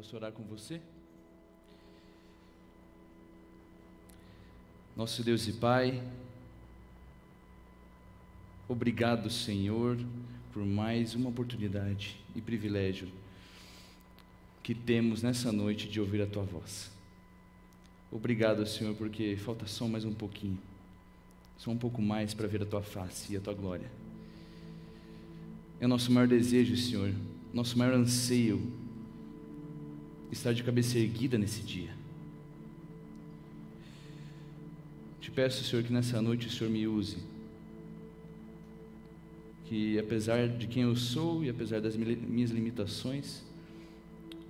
Posso orar com você? Nosso Deus e Pai, obrigado, Senhor, por mais uma oportunidade e privilégio que temos nessa noite de ouvir a Tua voz. Obrigado, Senhor, porque falta só mais um pouquinho, só um pouco mais para ver a Tua face e a Tua glória. É o nosso maior desejo, Senhor, nosso maior anseio, estar de cabeça erguida nesse dia. Te peço, Senhor, que nessa noite o Senhor me use, que apesar de quem eu sou e apesar das minhas limitações,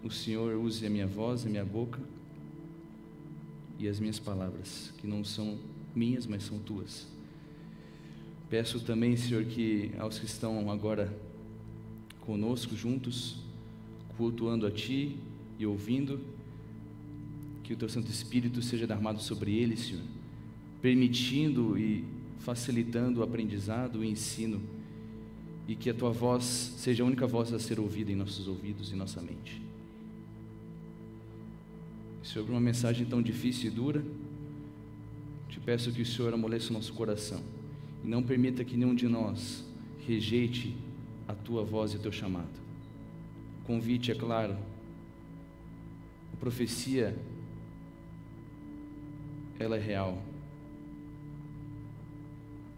o Senhor use a minha voz, a minha boca e as minhas palavras, que não são minhas, mas são Tuas. Peço também, Senhor, que aos que estão agora conosco juntos, cultuando a Ti e ouvindo, que o Teu Santo Espírito seja derramado sobre eles, Senhor, permitindo e facilitando o aprendizado, o ensino, e que a Tua voz seja a única voz a ser ouvida em nossos ouvidos e nossa mente. Sobre uma mensagem tão difícil e dura, te peço que o Senhor amoleça o nosso coração e não permita que nenhum de nós rejeite a Tua voz e o Teu chamado. O convite é claro, a profecia, ela é real,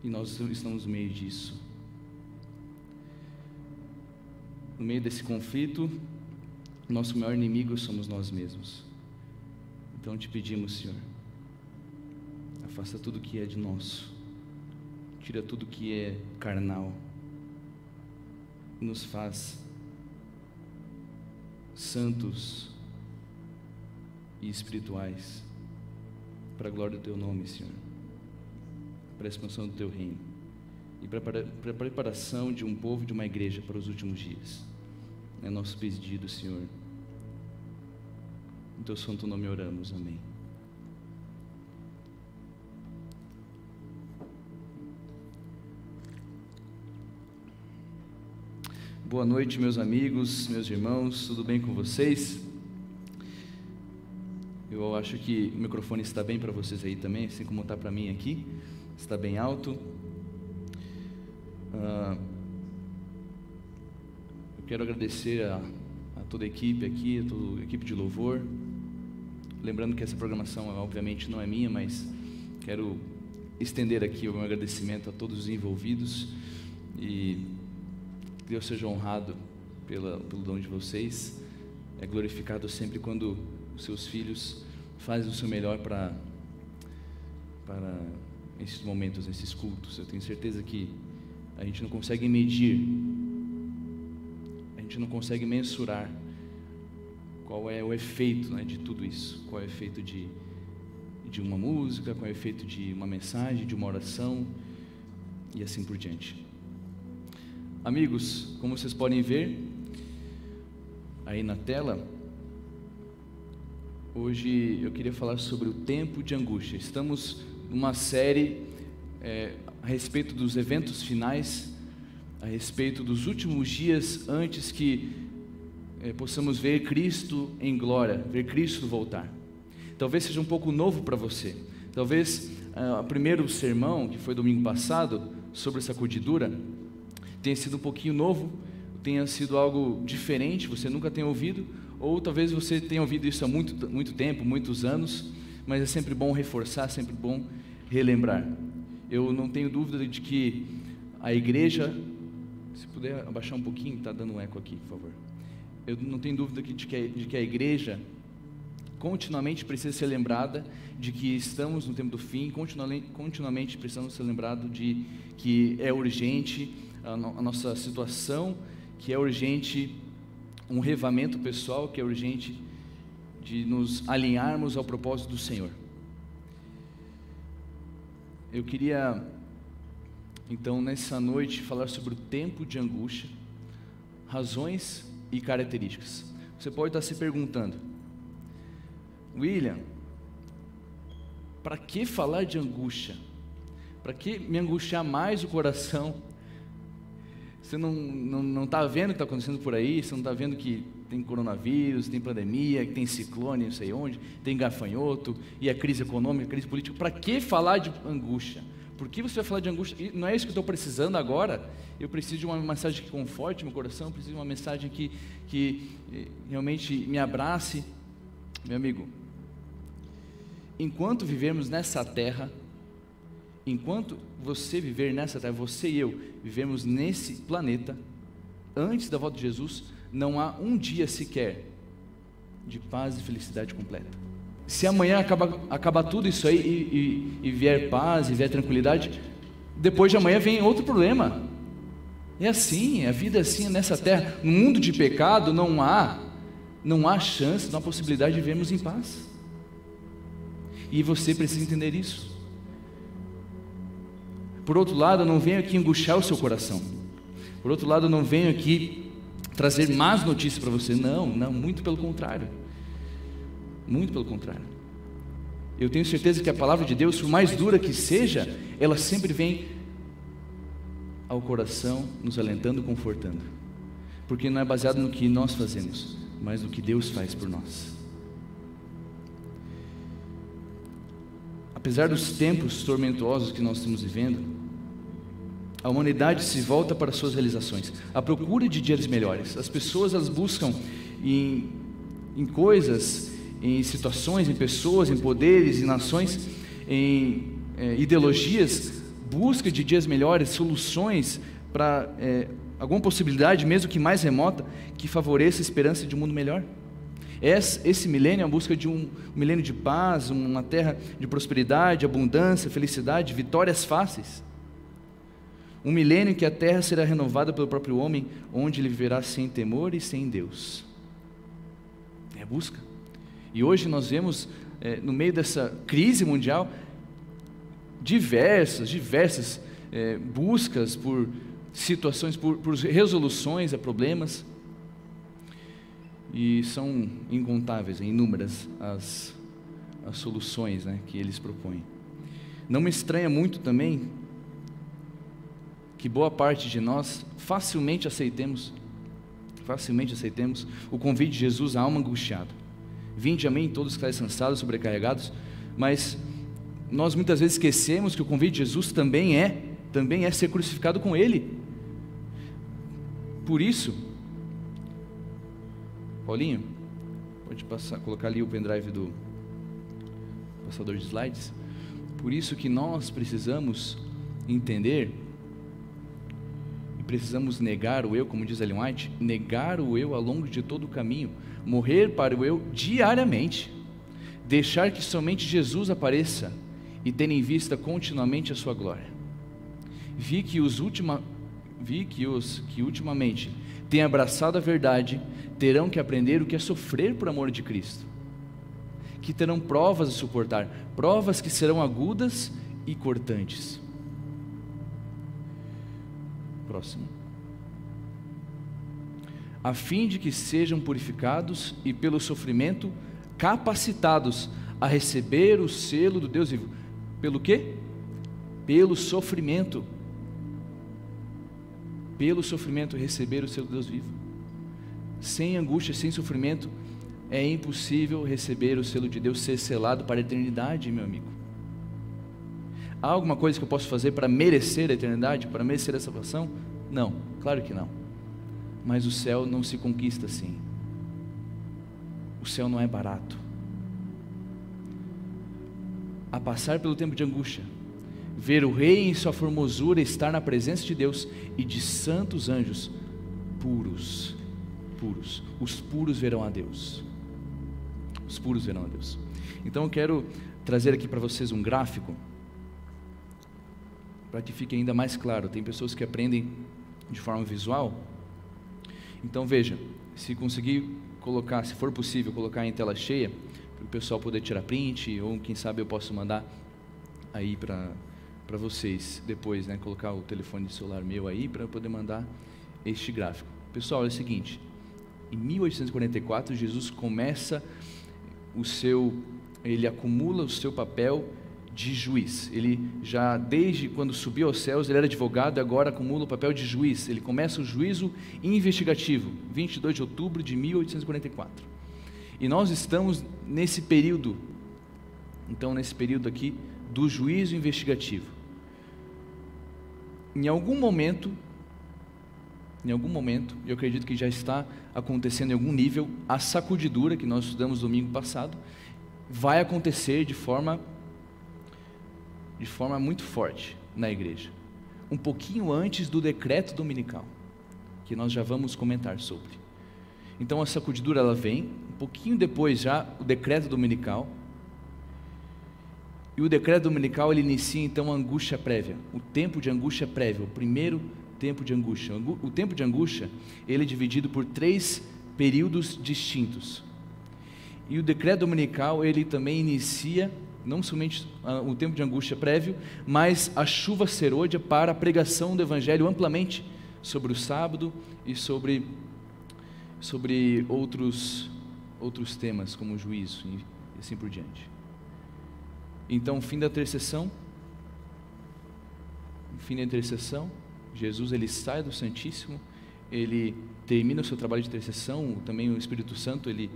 e nós estamos no meio disso. No meio desse conflito, nosso maior inimigo somos nós mesmos. Então te pedimos, Senhor, afasta tudo que é de nosso, tira tudo que é carnal, e nos faz santos e espirituais, para a glória do Teu nome, Senhor, para a expansão do Teu reino e para a preparação de um povo, de uma igreja para os últimos dias. É nosso pedido, Senhor. Em Teu santo nome oramos, amém. Boa noite, meus amigos, meus irmãos, tudo bem com vocês? Eu acho que o microfone está bem para vocês aí também, assim como está para mim aqui, está bem alto. Eu quero agradecer a toda a equipe aqui, a toda a equipe de louvor. Lembrando que essa programação, obviamente, não é minha, mas quero estender aqui o meu agradecimento a todos os envolvidos e que Deus seja honrado pelo dom de vocês. É glorificado sempre quando os seus filhos fazem o seu melhor para esses momentos, nesses cultos. Eu tenho certeza que a gente não consegue medir, a gente não consegue mensurar qual é o efeito, né, de tudo isso, qual é o efeito de uma música, qual é o efeito de uma mensagem, de uma oração e assim por diante. Amigos, como vocês podem ver aí na tela, hoje eu queria falar sobre o tempo de angústia. Estamos numa série a respeito dos eventos finais, a respeito dos últimos dias antes que possamos ver Cristo em glória, ver Cristo voltar. Talvez seja um pouco novo para você. Talvez o primeiro sermão, que foi domingo passado, sobre sacudidura, tenha sido um pouquinho novo, tenha sido algo diferente, você nunca tenha ouvido, ou talvez você tenha ouvido isso há muito tempo, muitos anos, mas é sempre bom reforçar, sempre bom relembrar. Eu não tenho dúvida de que a igreja, se puder abaixar um pouquinho, está dando um eco aqui, por favor. Eu não tenho dúvida de que a igreja continuamente precisa ser lembrada de que estamos no tempo do fim, continuamente precisamos ser lembrados de que é urgente a nossa situação, que é urgente um revamento pessoal, que é urgente de nos alinharmos ao propósito do Senhor. Eu queria, então, nessa noite, falar sobre o tempo de angústia, razões e características. Você pode estar se perguntando, William, para que falar de angústia? Para que me angustiar mais o coração? Você não está vendo o que está acontecendo por aí, você não está vendo que tem coronavírus, tem pandemia, que tem ciclone, não sei onde, tem gafanhoto, e a crise econômica, a crise política. Para que falar de angústia? Por que você vai falar de angústia? Não é isso que eu estou precisando agora. Eu preciso de uma mensagem que conforte meu coração, eu preciso de uma mensagem que realmente me abrace. Meu amigo, enquanto vivermos nessa terra, enquanto você viver nessa terra, você e eu vivemos nesse planeta, antes da volta de Jesus, não há um dia sequer de paz e felicidade completa. Se amanhã acabar tudo isso aí e vier paz e vier tranquilidade, depois de amanhã vem outro problema. É assim, a vida é assim nessa terra. No mundo de pecado não há chance, não há possibilidade de vivermos em paz. E você precisa entender isso. Por outro lado, eu não venho aqui angustiar o seu coração. Por outro lado, eu não venho aqui trazer más notícias para você. Não, muito pelo contrário. Muito pelo contrário. Eu tenho certeza que a palavra de Deus, por mais dura que seja, ela sempre vem ao coração, nos alentando, confortando. Porque não é baseado no que nós fazemos, mas no que Deus faz por nós. Apesar dos tempos tormentosos que nós estamos vivendo, a humanidade se volta para suas realizações, à procura de dias melhores. As pessoas, elas buscam em coisas, em situações, em pessoas, em poderes, em nações, em ideologias, busca de dias melhores, soluções para alguma possibilidade, mesmo que mais remota, que favoreça a esperança de um mundo melhor. Esse milênio é a busca de um milênio de paz, uma terra de prosperidade, abundância, felicidade, vitórias fáceis. Um milênio em que a terra será renovada pelo próprio homem, onde ele viverá sem temor e sem Deus. É a busca. E hoje nós vemos, no meio dessa crise mundial, diversas buscas por situações, por resoluções a problemas. E são incontáveis, inúmeras as soluções, que eles propõem. Não me estranha muito também que boa parte de nós facilmente aceitemos o convite de Jesus à alma angustiada. Vinde a mim todos que estáis cansados, sobrecarregados, mas nós muitas vezes esquecemos que o convite de Jesus também é ser crucificado com Ele. Por isso, Paulinho, pode colocar ali o pendrive do passador de slides. Por isso que nós precisamos entender e precisamos negar o eu, como diz Ellen White, negar o eu ao longo de todo o caminho, morrer para o eu diariamente, deixar que somente Jesus apareça e ter em vista continuamente a sua glória. Vi que os que ultimamente têm abraçado a verdade terão que aprender o que é sofrer por amor de Cristo, que terão provas a suportar, provas que serão agudas e cortantes. Próximo. A fim de que sejam purificados e pelo sofrimento capacitados a receber o selo do Deus vivo. Pelo quê? Pelo sofrimento. Pelo sofrimento receber o selo do Deus vivo. Sem angústia, sem sofrimento, é impossível receber o selo de Deus, ser selado para a eternidade, meu amigo. Há alguma coisa que eu posso fazer para merecer a eternidade, para merecer a salvação? Não, claro que não. Mas o céu não se conquista assim. O céu não é barato. A passar pelo tempo de angústia, ver o Rei em sua formosura, estar na presença de Deus e de santos anjos puros. Os puros verão a Deus. Os puros verão a Deus. Então eu quero trazer aqui para vocês um gráfico, para que fique ainda mais claro. Tem pessoas que aprendem de forma visual. Então veja, se conseguir colocar, se for possível, colocar em tela cheia, para o pessoal poder tirar print, ou quem sabe eu posso mandar aí para vocês depois, colocar o telefone de celular meu aí, para poder mandar este gráfico. Pessoal, é o seguinte, em 1844 Jesus começa ele acumula o seu papel de juiz. Ele já, desde quando subiu aos céus, ele era advogado e agora acumula o papel de juiz. Ele começa o juízo investigativo, 22 de outubro de 1844. E nós estamos nesse período, então nesse período aqui, do juízo investigativo. Em algum momento, eu acredito que já está acontecendo em algum nível, a sacudidura, que nós estudamos domingo passado, vai acontecer de forma muito forte na igreja, um pouquinho antes do decreto dominical, que nós já vamos comentar sobre. Então a sacudidura ela vem, um pouquinho depois já o decreto dominical, e o decreto dominical ele inicia então a angústia prévia, o tempo de angústia prévia, o primeiro tempo de angústia. O tempo de angústia ele é dividido por 3 períodos distintos, e o decreto dominical ele também inicia não somente o tempo de angústia prévio, mas a chuva serôdia para a pregação do evangelho amplamente sobre o sábado e sobre outros temas como o juízo e assim por diante. Então, o fim da intercessão, Jesus ele sai do Santíssimo, ele termina o seu trabalho de intercessão, também o Espírito Santo ele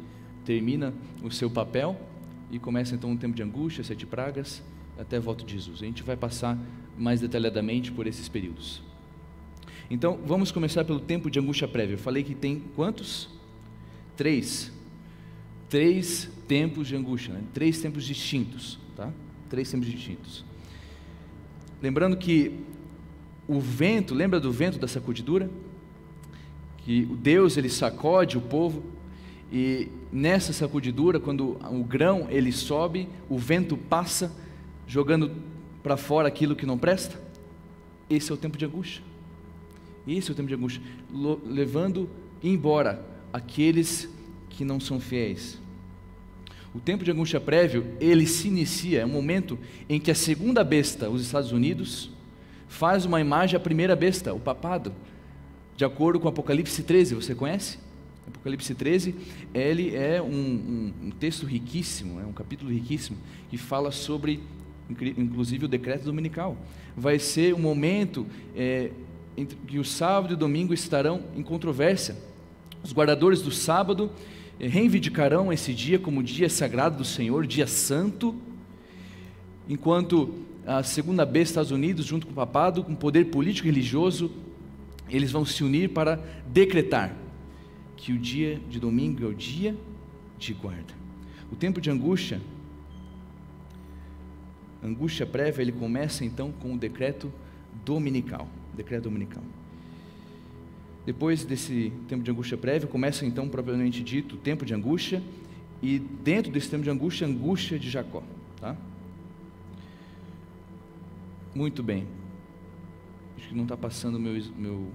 termina o seu papel e começa então um tempo de angústia, 7 pragas, até a volta de Jesus. A gente vai passar mais detalhadamente por esses períodos. Então, vamos começar pelo tempo de angústia prévia. Eu falei que tem quantos? 3 tempos de angústia, né? 3 tempos distintos, tá? 3 tempos distintos. Lembrando que o vento, lembra do vento da sacudidura? Que o Deus ele sacode o povo, e nessa sacudidura, quando o grão ele sobe, o vento passa, jogando para fora aquilo que não presta. Esse é o tempo de angústia. Levando embora aqueles que não são fiéis. O tempo de angústia prévio, ele se inicia, é um momento em que a segunda besta, os Estados Unidos, faz uma imagem à primeira besta, o papado, de acordo com Apocalipse 13, você conhece? Apocalipse 13, ele é um texto riquíssimo, é um capítulo riquíssimo, que fala sobre, inclusive, o decreto dominical. Vai ser um momento entre que o sábado e o domingo estarão em controvérsia. Os guardadores do sábado reivindicarão esse dia como dia sagrado do Senhor, dia santo, enquanto a segunda besta, Estados Unidos, junto com o papado, com poder político e religioso, eles vão se unir para decretar que o dia de domingo é o dia de guarda. O tempo de angústia prévia, ele começa então com o decreto dominical. Depois desse tempo de angústia prévia, começa então, propriamente dito, o tempo de angústia, e dentro desse tempo de angústia, a angústia de Jacó, tá? Muito bem. Acho que não está passando meu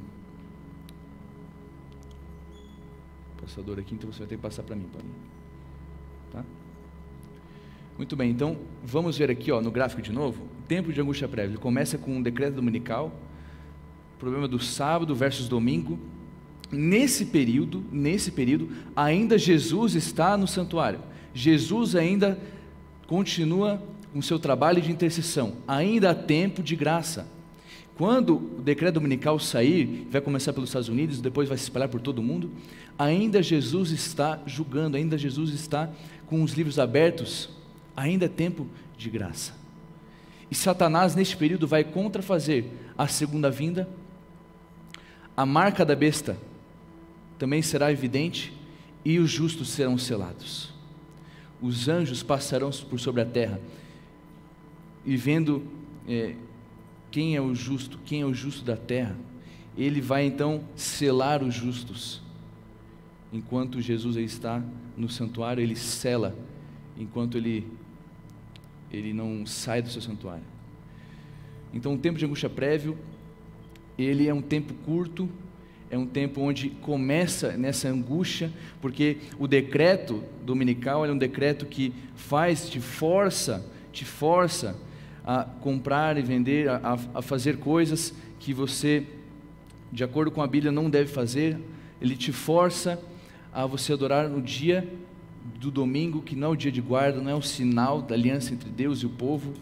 passador aqui, então você vai ter que passar para mim, Paulinho. Tá? Muito bem, então vamos ver aqui no gráfico de novo, o tempo de angústia prévia. Ele começa com um decreto dominical, problema do sábado versus domingo. Nesse período, ainda Jesus está no santuário, Jesus ainda continua com seu trabalho de intercessão, ainda há tempo de graça. Quando o decreto dominical sair, vai começar pelos Estados Unidos, depois vai se espalhar por todo o mundo, ainda Jesus está julgando, ainda Jesus está com os livros abertos, ainda é tempo de graça. E Satanás neste período vai contrafazer a segunda vinda, a marca da besta também será evidente e os justos serão selados. Os anjos passarão por sobre a terra e vendo quem é o justo da terra, ele vai então selar os justos. Enquanto Jesus está no santuário, ele sela, enquanto ele não sai do seu santuário. Então o tempo de angústia prévio, ele é um tempo curto, é um tempo onde começa nessa angústia, porque o decreto dominical é um decreto que te força a comprar e vender, a fazer coisas que você, de acordo com a Bíblia, não deve fazer. Ele te força a você adorar no dia do domingo, que não é o dia de guarda, não é o sinal da aliança entre Deus e o povo.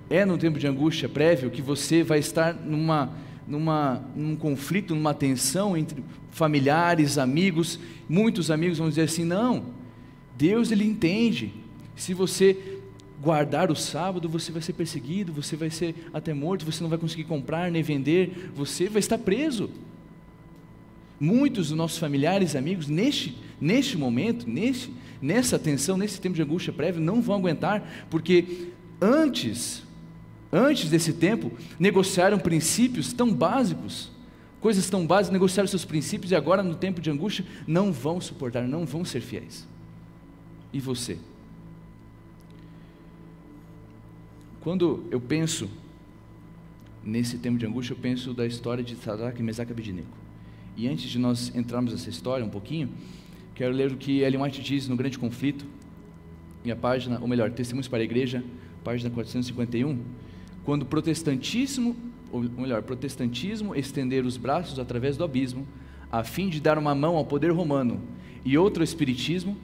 é no tempo de angústia prévio que você vai estar num conflito, numa tensão entre familiares, amigos. Muitos amigos vão dizer assim: não, Deus ele entende, se você guardar o sábado, você vai ser perseguido, você vai ser até morto, você não vai conseguir comprar nem vender, você vai estar preso. Muitos dos nossos familiares e amigos, neste momento, nessa tensão, nesse tempo de angústia prévia, não vão aguentar, porque antes desse tempo, negociaram princípios tão básicos, coisas tão básicas, negociaram seus princípios, e agora no tempo de angústia, não vão suportar, não vão ser fiéis. E você? Quando eu penso nesse tempo de angústia, eu penso da história de Sadraque, Mesaque e Abednego. E antes de nós entrarmos nessa história um pouquinho, quero ler o que Ellen White diz no Grande Conflito, em a página, ou melhor, Testemunhos para a Igreja, página 451, quando o protestantismo estender os braços através do abismo, a fim de dar uma mão ao poder romano e outra ao espiritismo,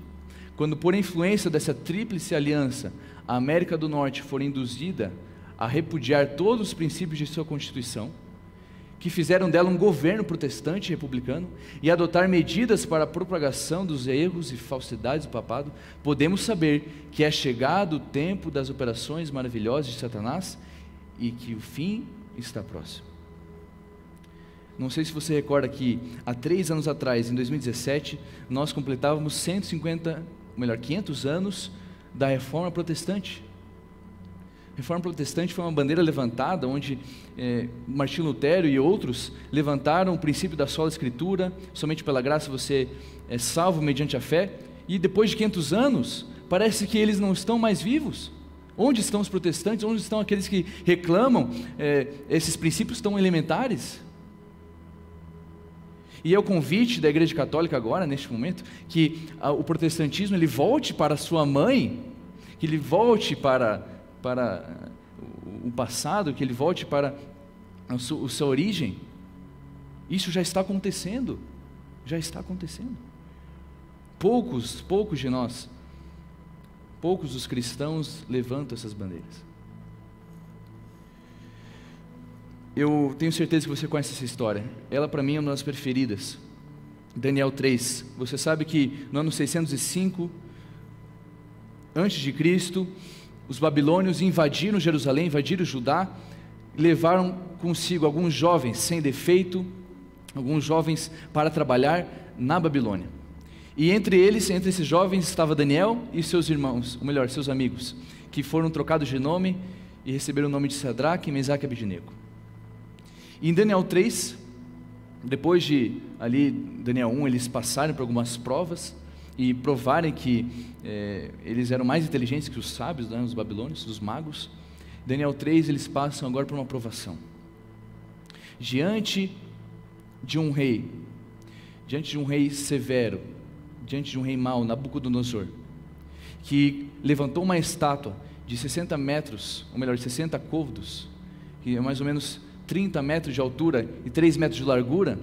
quando por influência dessa tríplice aliança, a América do Norte for induzida a repudiar todos os princípios de sua Constituição, que fizeram dela um governo protestante e republicano, e adotar medidas para a propagação dos erros e falsidades do papado, podemos saber que é chegado o tempo das operações maravilhosas de Satanás e que o fim está próximo. Não sei se você recorda que há 3 anos atrás, em 2017, nós completávamos 500 anos da Reforma Protestante. A Reforma Protestante foi uma bandeira levantada, onde Martinho Lutero e outros levantaram o princípio da sola escritura, somente pela graça você é salvo mediante a fé, e depois de 500 anos, parece que eles não estão mais vivos. Onde estão os protestantes? Onde estão aqueles que reclamam esses princípios tão elementares? E é o convite da Igreja Católica agora, neste momento, que o protestantismo ele volte para a sua mãe, que ele volte para o passado, que ele volte para a sua origem. Isso já está acontecendo, poucos de nós, poucos dos cristãos levantam essas bandeiras. Eu tenho certeza que você conhece essa história, ela para mim é uma das preferidas. Daniel 3, você sabe que no ano 605 antes de Cristo, os babilônios invadiram Jerusalém, invadiram Judá, levaram consigo alguns jovens sem defeito, alguns jovens para trabalhar na Babilônia. E entre esses jovens estava Daniel e seus irmãos, ou melhor, seus amigos, que foram trocados de nome e receberam o nome de Sadraque, Mesaque e Abednego. E em Daniel 3, depois de ali, Daniel 1, eles passarem por algumas provas e provarem que eles eram mais inteligentes que os sábios, né, os babilônios, os magos. Daniel 3, eles passam agora por uma provação. Diante de um rei severo, diante de um rei mau, Nabucodonosor, que levantou uma estátua de 60 metros, ou melhor, 60 côvados, que é mais ou menos 30 metros de altura e 3 metros de largura,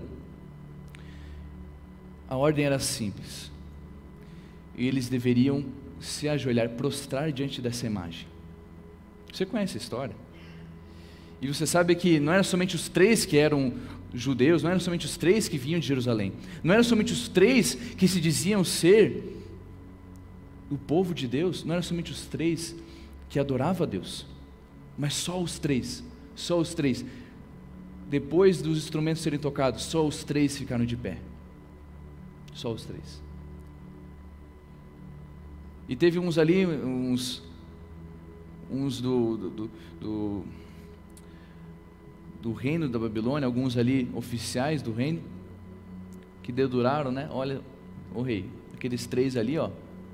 a ordem era simples. Eles deveriam se ajoelhar, prostrar diante dessa imagem. Você conhece a história? E você sabe que não eram somente os 3 que eram judeus, não eram somente os 3 que vinham de Jerusalém, não eram somente os 3 que se diziam ser o povo de Deus, não eram somente os 3 que adoravam a Deus, mas só os 3, depois dos instrumentos serem tocados, só os 3 ficaram de pé, só os 3. E teve uns ali, uns do reino da Babilônia, alguns ali oficiais do reino, que deduraram, né? Olha, o rei, aqueles 3 ali, ó,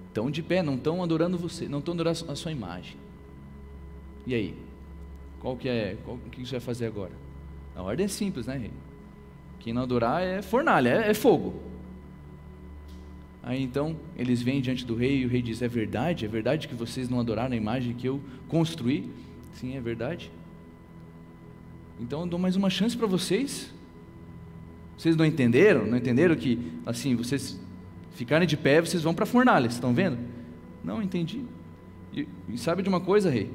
estão de pé, não estão adorando você, não estão adorando a sua imagem. E aí? O que você vai fazer agora? A ordem é simples, né, rei? Quem não adorar é fornalha, é fogo. Aí então eles vêm diante do rei e o rei diz: é verdade que vocês não adoraram a imagem que eu construí? Sim, é verdade. Então eu dou mais uma chance para vocês. Vocês não entenderam que assim, vocês ficarem de pé, vocês vão para a fornalha, vocês estão vendo? Não, entendi. E sabe de uma coisa, rei?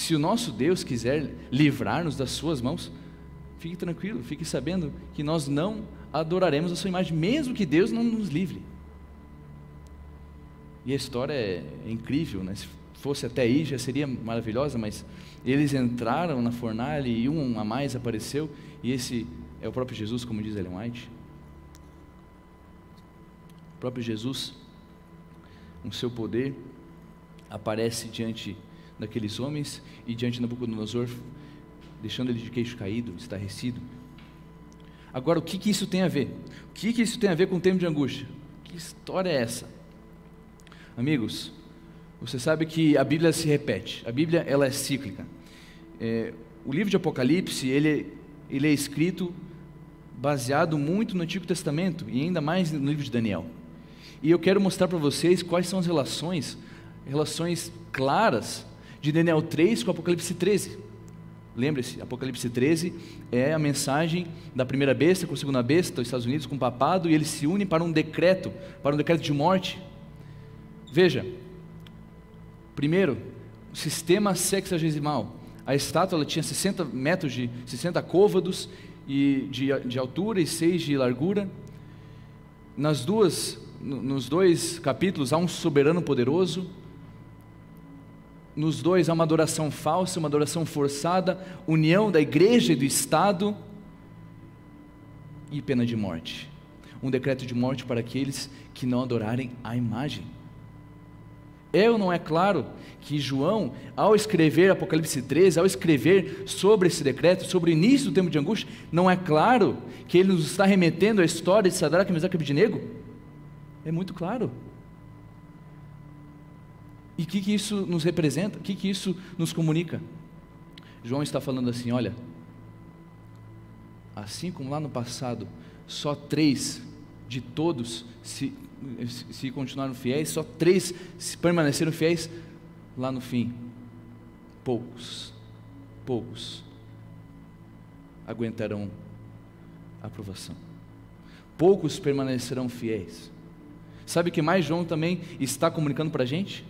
se o nosso Deus quiser livrar-nos das suas mãos, fique tranquilo, fique sabendo que nós não adoraremos a sua imagem, mesmo que Deus não nos livre. E a história é incrível, né? Se fosse até aí já seria maravilhosa, mas eles entraram na fornalha e um a mais apareceu, e esse é o próprio Jesus, como diz Ellen White. O próprio Jesus, com seu poder, aparece diante daqueles homens e diante de Nabucodonosor, deixando ele de queixo caído, estarrecido. Agora, o que isso tem a ver? O que isso tem a ver com o tempo de angústia? Que história é essa? Amigos, você sabe que a Bíblia se repete, a Bíblia ela é cíclica. O livro de Apocalipse, ele é escrito baseado muito no Antigo Testamento e ainda mais no livro de Daniel. E eu quero mostrar para vocês quais são as relações claras de Daniel 3 com Apocalipse 13. Lembre-se, Apocalipse 13 é a mensagem da primeira besta com a segunda besta, dos Estados Unidos com o papado, e eles se unem para um decreto de morte. Veja, primeiro, o sistema sexagesimal. A estátua ela tinha 60 metros, 60 côvados de altura e 6 de largura. Nos dois capítulos há um soberano poderoso. Nos dois há uma adoração falsa, uma adoração forçada, união da igreja e do Estado e pena de morte. Um decreto de morte para aqueles que não adorarem a imagem. É ou não é claro que João, ao escrever Apocalipse 13, ao escrever sobre esse decreto, sobre o início do tempo de angústia, não é claro que ele nos está remetendo à história de Sadraque, Mesaque e Abednego? É muito claro. E o que isso nos representa? O que isso nos comunica? João está falando assim, olha, assim como lá no passado, só 3 de todos se continuaram fiéis, só 3 se permaneceram fiéis, lá no fim, poucos aguentarão a provação, poucos permanecerão fiéis. Sabe o que mais João também está comunicando para a gente?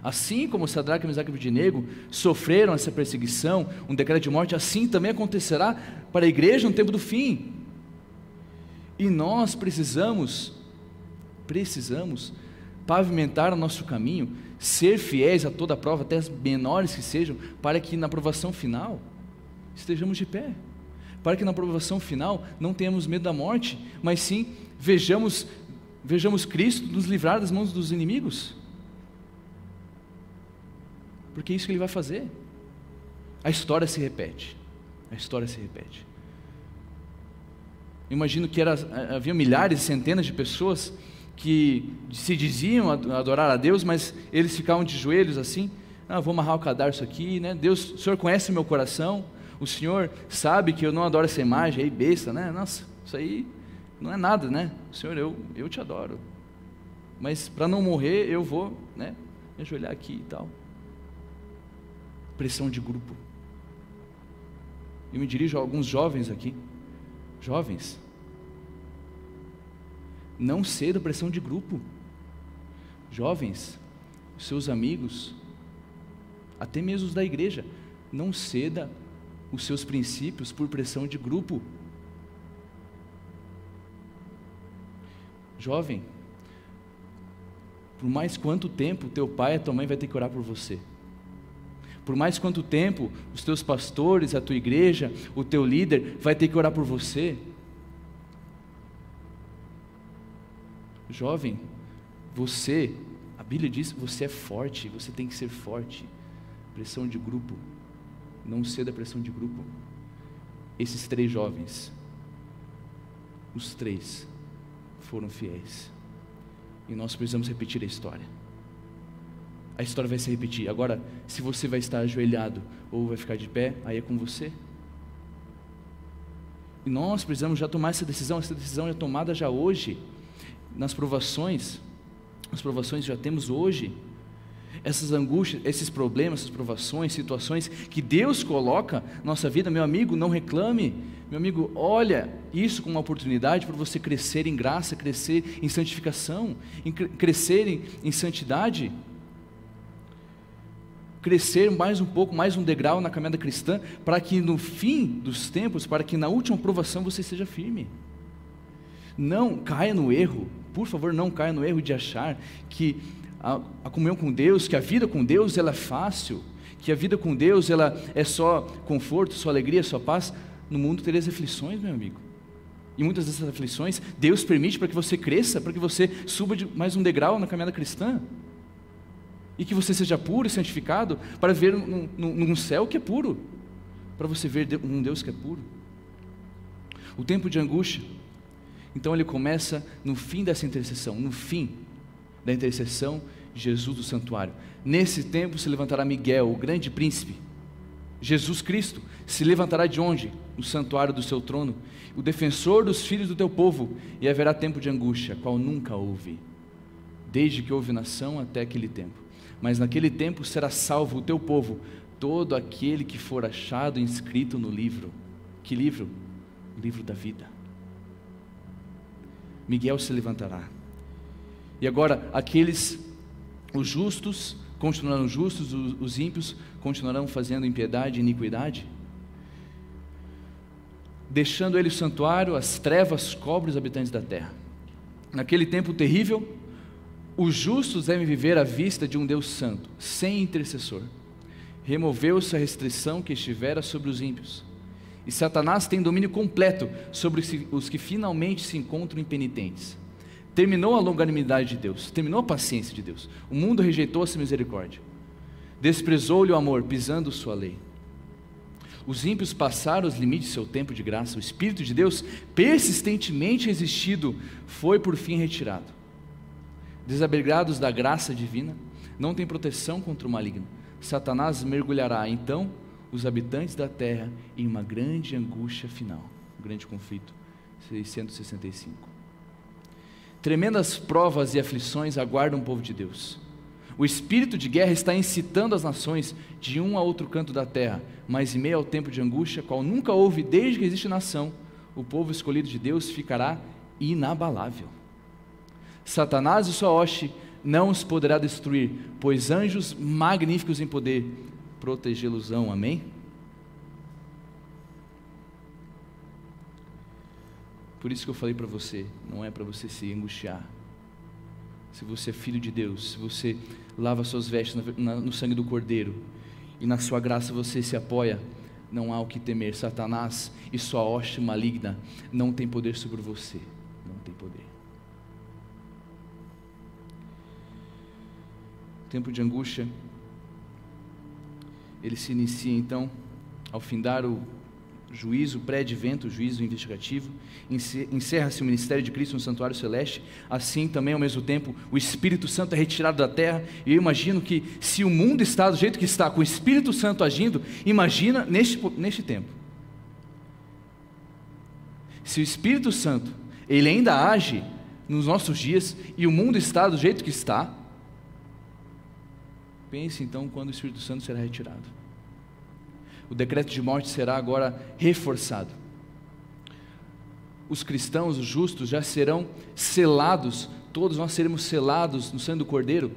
Assim como Sadraque, Mesaque e Abednego sofreram essa perseguição, um decreto de morte, assim também acontecerá para a igreja no tempo do fim. E nós precisamos pavimentar o nosso caminho, ser fiéis a toda a prova, até as menores que sejam, para que na provação final estejamos de pé, para que na provação final não tenhamos medo da morte, mas sim vejamos Cristo nos livrar das mãos dos inimigos, porque é isso que Ele vai fazer. A história se repete. Imagino que havia milhares, centenas de pessoas que se diziam adorar a Deus, mas eles ficavam de joelhos assim, vou amarrar o cadarço aqui, né? Deus, o Senhor conhece o meu coração, o Senhor sabe que eu não adoro essa imagem aí, besta, né? Nossa, isso aí não é nada, né? Senhor, eu te adoro, mas para não morrer eu vou, né, me ajoelhar aqui e tal. Pressão de grupo. Eu me dirijo a alguns jovens aqui. Jovens, não ceda a pressão de grupo. Jovens, seus amigos, até mesmo os da igreja, não ceda os seus princípios por pressão de grupo. Jovem, por mais quanto tempo teu pai e a tua mãe vai ter que orar por você? Por mais quanto tempo os teus pastores, a tua igreja, o teu líder vai ter que orar por você? Jovem, a Bíblia diz, você é forte, você tem que ser forte. Pressão de grupo, não ceda a pressão de grupo. Esses 3 jovens, os 3 foram fiéis, e nós precisamos repetir a história. A história vai se repetir. Agora, se você vai estar ajoelhado ou vai ficar de pé, aí é com você. E nós precisamos já tomar essa decisão é tomada já hoje. Nas provações, as provações já temos hoje. Essas angústias, esses problemas, essas provações, situações que Deus coloca na nossa vida, meu amigo, não reclame. Meu amigo, olha isso como uma oportunidade para você crescer em graça, crescer em santificação, crescer em santidade. crescer mais um pouco, mais um degrau na caminhada cristã, para que no fim dos tempos, para que na última provação você seja firme. Não caia no erro, por favor, não caia no erro de achar que a comunhão com Deus, que a vida com Deus ela é fácil, que a vida com Deus ela é só conforto, só alegria, só paz. No mundo tereis aflições, meu amigo. E muitas dessas aflições Deus permite para que você cresça, para que você suba de mais um degrau na caminhada cristã, e que você seja puro e santificado, para ver num céu que é puro, para você ver um Deus que é puro. O tempo de angústia, então ele começa no fim dessa intercessão, no fim da intercessão de Jesus do santuário. Nesse tempo se levantará Miguel, o grande príncipe, Jesus Cristo, se levantará de onde? No santuário do seu trono, o defensor dos filhos do teu povo, e haverá tempo de angústia, qual nunca houve, desde que houve nação até aquele tempo. Mas naquele tempo será salvo o teu povo, todo aquele que for achado inscrito no livro. Que livro? O livro da vida. Miguel se levantará. E agora, os justos, continuarão justos, os ímpios continuarão fazendo impiedade e iniquidade, deixando ele o santuário, as trevas cobrem os habitantes da terra. Naquele tempo terrível, os justos devem viver à vista de um Deus santo, sem intercessor. Removeu-se a restrição que estivera sobre os ímpios, e Satanás tem domínio completo sobre os que finalmente se encontram impenitentes. Terminou a longanimidade de Deus, terminou a paciência de Deus. O mundo rejeitou a sua misericórdia, desprezou-lhe o amor, pisando sua lei. Os ímpios passaram os limites de seu tempo de graça. O Espírito de Deus, persistentemente resistido, foi por fim retirado. Desabrigados da graça divina, não tem proteção contra o maligno. Satanás mergulhará então os habitantes da terra em uma grande angústia final. Um grande conflito. 665. Tremendas provas e aflições aguardam o povo de Deus. O espírito de guerra está incitando as nações de um a outro canto da terra, mas em meio ao tempo de angústia, qual nunca houve desde que existe nação, o povo escolhido de Deus ficará inabalável. Satanás e sua hoste não os poderá destruir, pois anjos magníficos em poder protegê-los-ão. Amém? Por isso que eu falei para você, não é para você se angustiar. Se você é filho de Deus, se você lava suas vestes no sangue do Cordeiro, e na sua graça você se apoia, não há o que temer. Satanás e sua hoste maligna não tem poder sobre você, não tem poder. O tempo de angústia, ele se inicia então, ao findar o juízo pré-advento, o juízo investigativo, encerra-se o ministério de Cristo no santuário celeste. Assim também ao mesmo tempo o Espírito Santo é retirado da terra, e eu imagino que se o mundo está do jeito que está, com o Espírito Santo agindo, imagina neste tempo, se o Espírito Santo, ele ainda age nos nossos dias, e o mundo está do jeito que está, pense então quando o Espírito Santo será retirado. O decreto de morte será agora reforçado. Os cristãos, os justos, já serão selados, todos nós seremos selados no sangue do Cordeiro.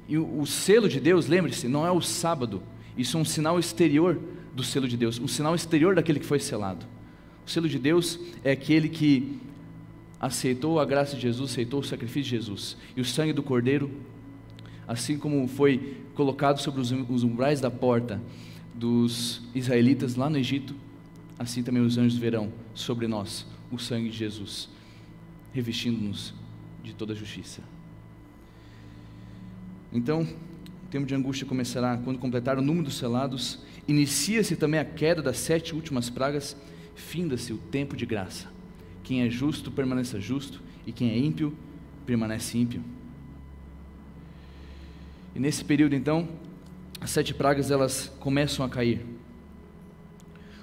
E o selo de Deus, lembre-se, não é o sábado, isso é um sinal exterior do selo de Deus, um sinal exterior daquele que foi selado. O selo de Deus é aquele que aceitou a graça de Jesus, aceitou o sacrifício de Jesus. E o sangue do Cordeiro, assim como foi colocado sobre os umbrais da porta dos israelitas lá no Egito, assim também os anjos verão sobre nós o sangue de Jesus, revestindo-nos de toda a justiça. Então, o tempo de angústia começará quando completar o número dos selados, inicia-se também a queda das 7 últimas pragas, finda-se o tempo de graça. Quem é justo permaneça justo, e quem é ímpio permanece ímpio. E nesse período então, as 7 pragas elas começam a cair.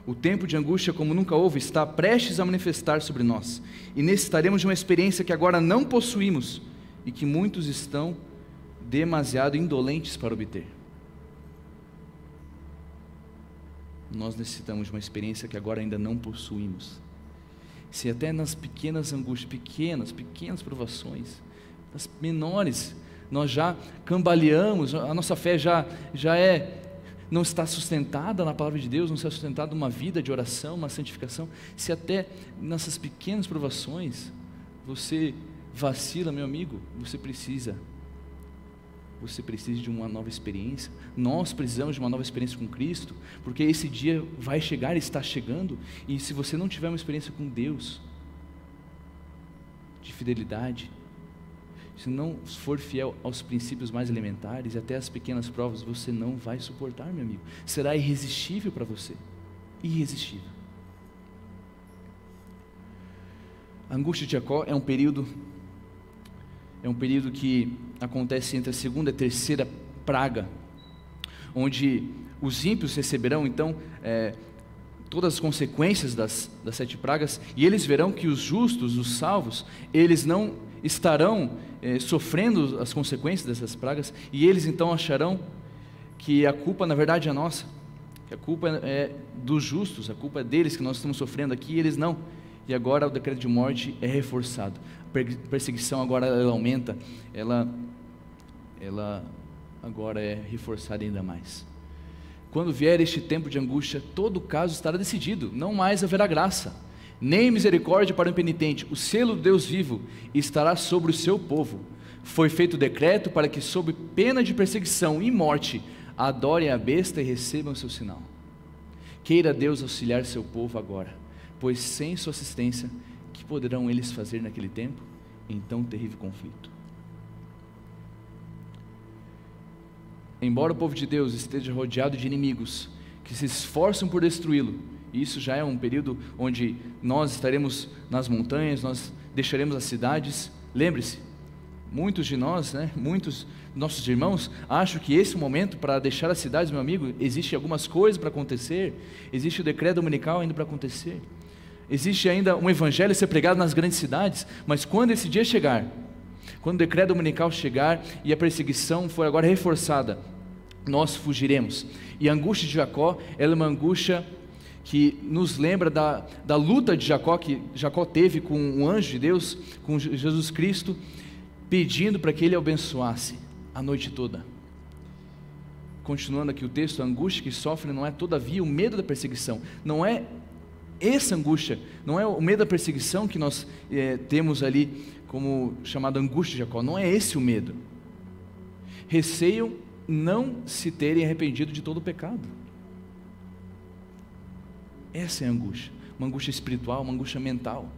O tempo de angústia como nunca houve está prestes a manifestar sobre nós, e necessitaremos de uma experiência que agora não possuímos e que muitos estão demasiado indolentes para obter. Nós necessitamos de uma experiência que agora ainda não possuímos. Se até nas pequenas angústias, pequenas provações, nas menores, nós já cambaleamos, a nossa fé já é não está sustentada na palavra de Deus, não está sustentada numa vida de oração, uma santificação, se até nessas pequenas provações você vacila, meu amigo, você precisa de uma nova experiência. Nós precisamos de uma nova experiência com Cristo, porque esse dia vai chegar, está chegando, e se você não tiver uma experiência com Deus, de fidelidade, se não for fiel aos princípios mais elementares, até as pequenas provas, você não vai suportar, meu amigo. Será irresistível para você. Irresistível. A angústia de Jacó é um período que acontece entre a segunda e a terceira praga, onde os ímpios receberão então todas as consequências das 7 pragas, e eles verão que os justos, os salvos, eles não estarão sofrendo as consequências dessas pragas, e eles então acharão que a culpa na verdade é nossa, que a culpa é dos justos, a culpa é deles que nós estamos sofrendo aqui, e eles não. E agora o decreto de morte é reforçado, a perseguição agora ela aumenta, ela agora é reforçada ainda mais. Quando vier este tempo de angústia, todo o caso estará decidido, não mais haverá graça, nem misericórdia para o impenitente. O selo do Deus vivo estará sobre o seu povo. Foi feito o decreto para que, sob pena de perseguição e morte, adorem a besta e recebam o seu sinal. Queira Deus auxiliar seu povo agora, pois sem sua assistência, que poderão eles fazer naquele tempo, em tão terrível conflito? Embora o povo de Deus esteja rodeado de inimigos que se esforçam por destruí-lo, e isso já é um período onde nós estaremos nas montanhas, nós deixaremos as cidades. Lembre-se, muitos de nós, muitos nossos irmãos acham que esse momento para deixar as cidades, meu amigo, existe algumas coisas para acontecer, existe o decreto dominical ainda para acontecer, existe ainda um evangelho a ser pregado nas grandes cidades, mas quando esse dia chegar, quando o decreto dominical chegar e a perseguição for agora reforçada, nós fugiremos. E a angústia de Jacó, ela é uma angústia que nos lembra da luta de Jacó, que Jacó teve com um anjo de Deus, com Jesus Cristo, pedindo para que ele o abençoasse a noite toda. Continuando aqui o texto, a angústia que sofre não é todavia o medo da perseguição, não é essa angústia, não é o medo da perseguição que nós temos ali como chamada angústia de Jacó, não é esse o medo. Receiam não se terem arrependido de todo o pecado. Essa é a angústia, uma angústia espiritual, uma angústia mental.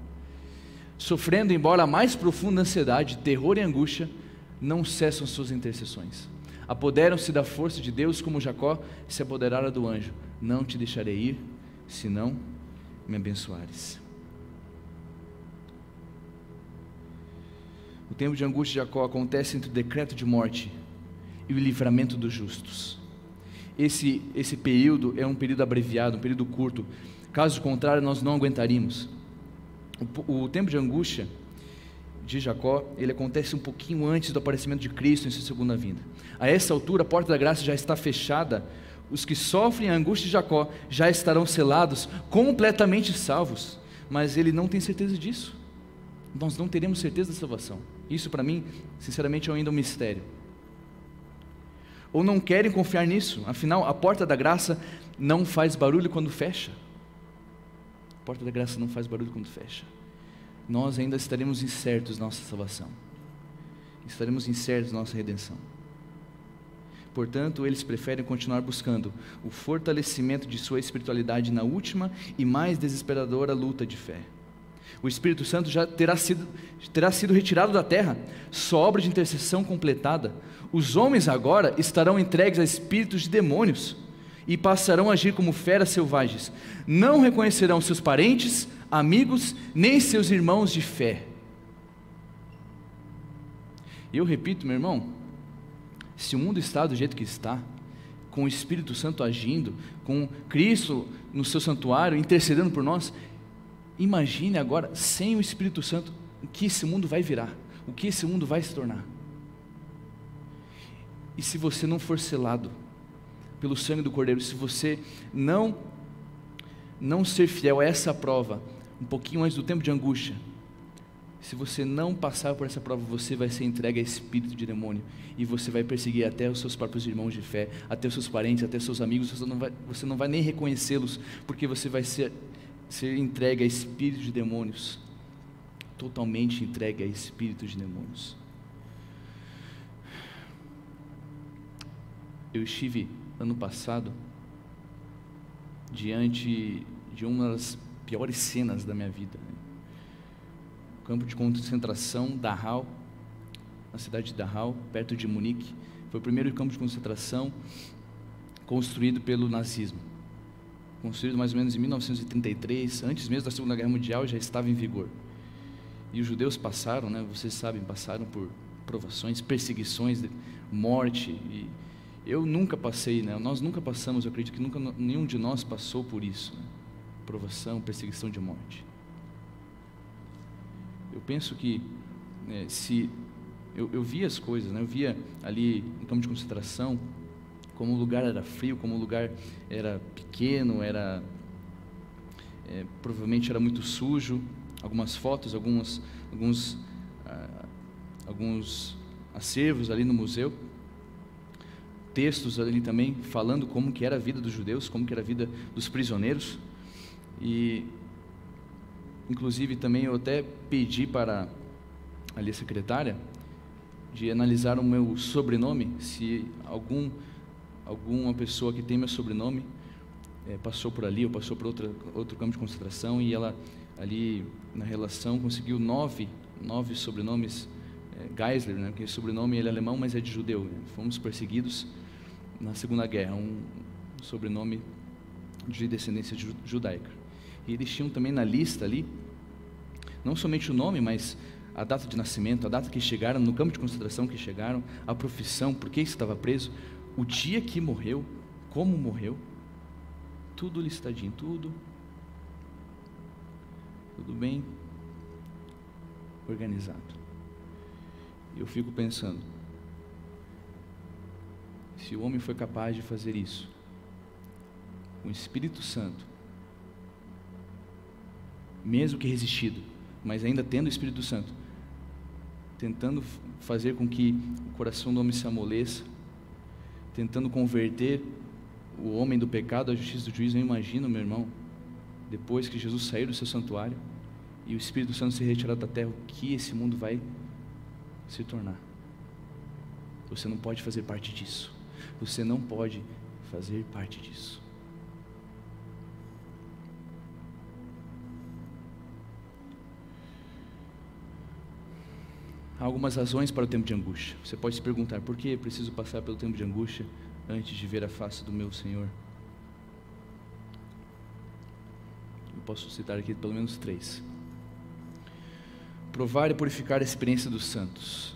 Sofrendo, embora a mais profunda ansiedade, terror e angústia, não cessam suas intercessões. Apoderam-se da força de Deus como Jacó se apoderara do anjo. Não te deixarei ir, senão me abençoares. O tempo de angústia de Jacó acontece entre o decreto de morte e o livramento dos justos. Esse período é um período abreviado, um período curto, caso contrário nós não aguentaríamos. O tempo de angústia de Jacó, ele acontece um pouquinho antes do aparecimento de Cristo em sua segunda vinda. A essa altura a porta da graça já está fechada, os que sofrem a angústia de Jacó já estarão selados, completamente salvos, mas ele não tem certeza disso. Nós não teremos certeza da salvação. Isso para mim, sinceramente, é ainda um mistério. Ou não querem confiar nisso, afinal a porta da graça não faz barulho quando fecha. A porta da graça não faz barulho quando fecha. Nós ainda estaremos incertos na nossa salvação, estaremos incertos na nossa redenção. Portanto, eles preferem continuar buscando o fortalecimento de sua espiritualidade na última e mais desesperadora luta de fé. O Espírito Santo já terá sido retirado da terra, sua obra de intercessão completada. Os homens agora estarão entregues a espíritos de demônios e passarão a agir como feras selvagens. Não reconhecerão seus parentes, amigos, nem seus irmãos de fé. Eu repito, meu irmão, se o mundo está do jeito que está, com o Espírito Santo agindo, com Cristo no seu santuário, intercedendo por nós, imagine agora, sem o Espírito Santo, o que esse mundo vai virar, o que esse mundo vai se tornar. E se você não for selado pelo sangue do Cordeiro, se você não ser fiel a essa prova, um pouquinho antes do tempo de angústia, Se você não passar por essa prova, você vai ser entregue a espírito de demônio, e você vai perseguir até os seus próprios irmãos de fé, até os seus parentes, até os seus amigos. Você não vai nem reconhecê-los, porque você vai ser entregue a espírito de demônios, totalmente entregue a espírito de demônios. Eu estive ano passado diante de uma das piores cenas da minha vida, o campo de concentração Dachau, na cidade de Dachau, perto de Munique. Foi o primeiro campo de concentração construído pelo nazismo, construído mais ou menos em 1933, antes mesmo da Segunda Guerra Mundial, já estava em vigor. E os judeus passaram, vocês sabem, passaram por provações, perseguições, morte. E eu nunca passei, nós nunca passamos, eu acredito que nenhum de nós passou por isso, provação, perseguição de morte. Eu penso que se eu via as coisas, eu via ali no campo de concentração como o lugar era frio, como o lugar era pequeno, provavelmente era muito sujo. Algumas fotos, alguns acervos ali no museu, textos ali também falando como que era a vida dos judeus, como que era a vida dos prisioneiros. E inclusive também eu até pedi para ali a secretária de analisar o meu sobrenome, se alguma pessoa que tem meu sobrenome passou por ali ou passou por outro campo de concentração, e ela ali na relação conseguiu nove sobrenomes. Geisler, porque o sobrenome ele é alemão, mas é de judeu. Fomos perseguidos na Segunda Guerra, um sobrenome de descendência judaica. E eles tinham também na lista ali, não somente o nome, mas a data de nascimento, a data que chegaram, no campo de concentração que chegaram, a profissão, por que estava preso, o dia que morreu, como morreu, tudo listadinho, tudo bem organizado. Eu fico pensando, se o homem foi capaz de fazer isso, o Espírito Santo, mesmo que resistido, mas ainda tendo o Espírito Santo, tentando fazer com que o coração do homem se amoleça, tentando converter o homem do pecado à justiça do juízo. Eu imagino, meu irmão, depois que Jesus sair do seu santuário e o Espírito Santo se retirar da terra, o que esse mundo vai se tornar. Você não pode fazer parte disso. Você não pode fazer parte disso. Há algumas razões para o tempo de angústia. Você pode se perguntar, por que eu preciso passar pelo tempo de angústia antes de ver a face do meu Senhor? Eu posso citar aqui pelo menos 3. Provar e purificar a experiência dos santos.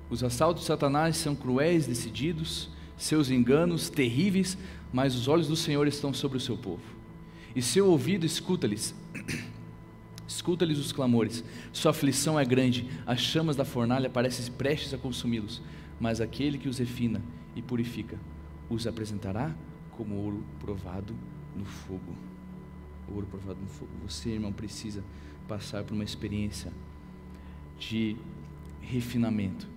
Os assaltos de Satanás são cruéis, decididos, seus enganos terríveis, mas os olhos do Senhor estão sobre o seu povo, e seu ouvido escuta-lhes, escuta-lhes os clamores. Sua aflição é grande, as chamas da fornalha parecem prestes a consumi-los, mas aquele que os refina e purifica os apresentará como ouro provado no fogo. Ouro provado no fogo. Você, irmão, precisa passar por uma experiência de refinamento,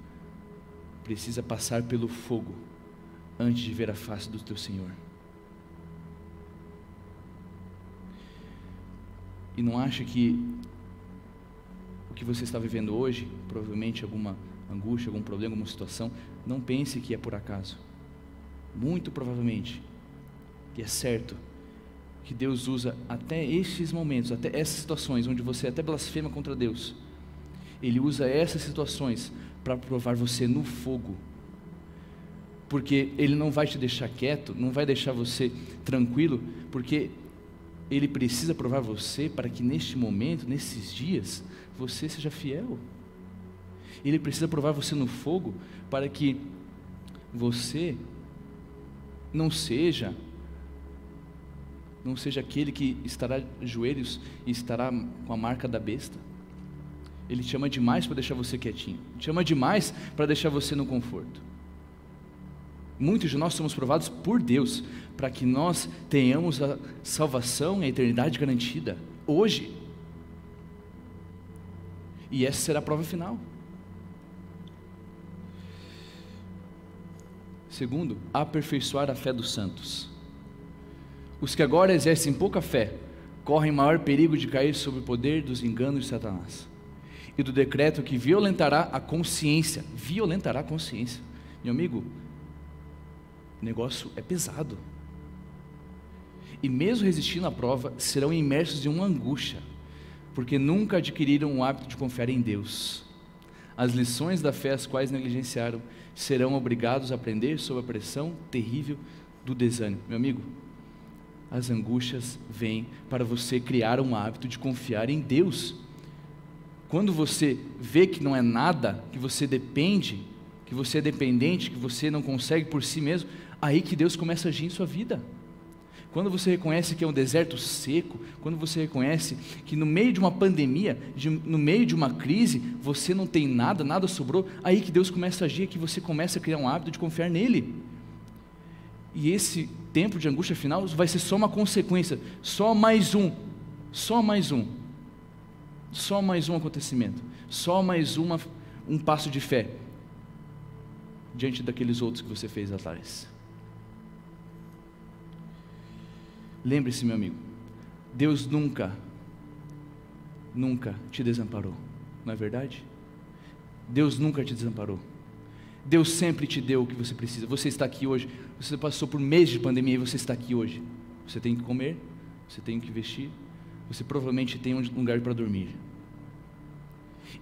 precisa passar pelo fogo antes de ver a face do teu Senhor. E não acha que o que você está vivendo hoje, provavelmente alguma angústia, algum problema, alguma situação, não pense que é por acaso. Muito provavelmente, e é certo, que Deus usa até estes momentos, até essas situações onde você até blasfema contra Deus, Ele usa essas situações para provar você no fogo, porque Ele não vai te deixar quieto, não vai deixar você tranquilo, porque Ele precisa provar você para que neste momento, nesses dias, você seja fiel. Ele precisa provar você no fogo para que você não seja aquele que estará de joelhos e estará com a marca da besta. Ele te ama demais para deixar você quietinho, te ama demais para deixar você no conforto. Muitos de nós somos provados por Deus para que nós tenhamos a salvação e a eternidade garantida hoje. E essa será a prova final. Segundo, aperfeiçoar a fé dos santos. Os que agora exercem pouca fé correm maior perigo de cair sob o poder dos enganos de Satanás e do decreto que violentará a consciência. Violentará a consciência. Meu amigo, o negócio é pesado. E mesmo resistindo à prova, serão imersos em uma angústia, porque nunca adquiriram o hábito de confiar em Deus. As lições da fé, as quais negligenciaram, serão obrigados a aprender sob a pressão terrível do desânimo. Meu amigo, as angústias vêm para você criar um hábito de confiar em Deus. Quando você vê que não é nada, que você depende, que você é dependente, que você não consegue por si mesmo, aí que Deus começa a agir em sua vida. Quando você reconhece que é um deserto seco, quando você reconhece que no meio de uma pandemia, no meio de uma crise, você não tem nada, nada sobrou, aí que Deus começa a agir, que você começa a criar um hábito de confiar nele. E esse tempo de angústia final vai ser só uma consequência, só mais um acontecimento, só mais um passo de fé, diante daqueles outros que você fez atrás. Lembre-se, meu amigo, Deus nunca te desamparou, não é verdade? Deus nunca te desamparou. Deus sempre te deu o que você precisa. Você está aqui hoje, você passou por meses de pandemia e você está aqui hoje. Você tem que comer, você tem que vestir, você provavelmente tem um lugar para dormir.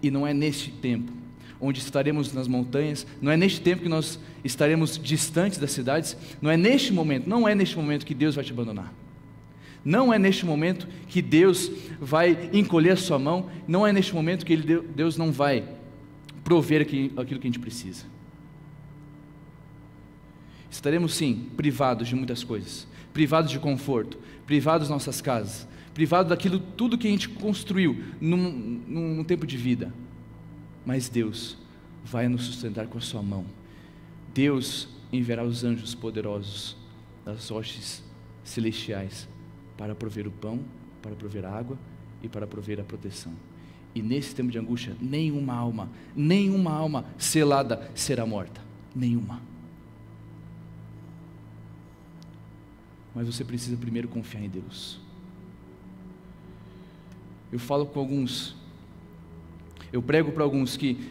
E não é neste tempo onde estaremos nas montanhas, não é neste tempo que nós estaremos distantes das cidades, não é neste momento que Deus vai te abandonar. Não é neste momento que Deus vai encolher a sua mão, não é neste momento que Deus não vai prover aquilo que a gente precisa. Estaremos sim, privados de muitas coisas, privados de conforto, privados das nossas casas, privados daquilo tudo que a gente construiu num tempo de vida, mas Deus vai nos sustentar com a sua mão. Deus enviará os anjos poderosos das hostes celestiais para prover o pão, para prover a água e para prover a proteção. E nesse tempo de angústia, nenhuma alma selada será morta, nenhuma. Mas você precisa primeiro confiar em Deus. Eu falo com alguns, eu prego para alguns que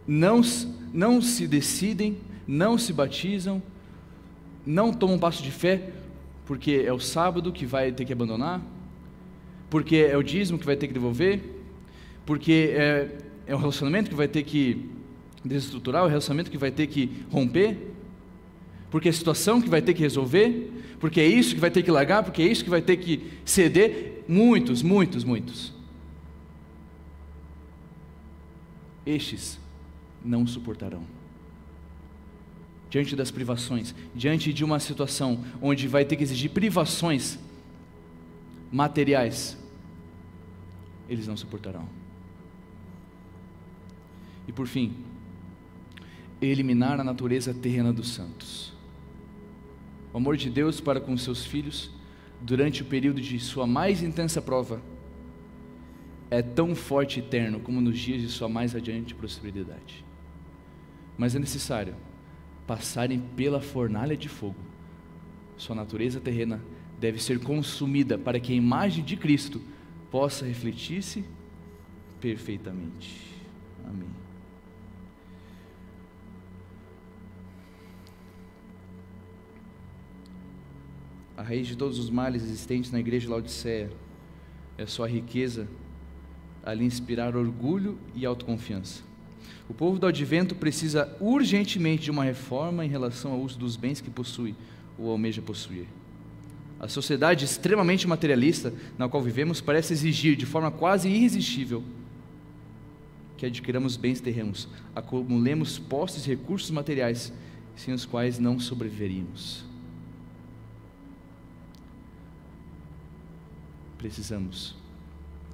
não se decidem, não se batizam, não tomam um passo de fé, porque é o sábado que vai ter que abandonar, porque é o dízimo que vai ter que devolver, porque é o relacionamento que vai ter que desestruturar, o relacionamento que vai ter que romper, porque é a situação que vai ter que resolver, porque é isso que vai ter que largar, porque é isso que vai ter que ceder. Muitos. Estes não suportarão. Diante das privações, diante de uma situação onde vai ter que exigir privações materiais, eles não suportarão. E por fim, eliminar a natureza terrena dos santos. O amor de Deus para com seus filhos, durante o período de sua mais intensa prova, é tão forte e eterno como nos dias de sua mais radiante prosperidade. Mas é necessário passarem pela fornalha de fogo. Sua natureza terrena deve ser consumida para que a imagem de Cristo possa refletir-se perfeitamente. Amém. A raiz de todos os males existentes na igreja de Laodiceia é sua riqueza a lhe inspirar orgulho e autoconfiança. O povo do advento precisa urgentemente de uma reforma em relação ao uso dos bens que possui ou almeja possuir. A sociedade extremamente materialista na qual vivemos parece exigir de forma quase irresistível que adquiramos bens terrenos, acumulemos posses e recursos materiais sem os quais não sobreviveríamos. Precisamos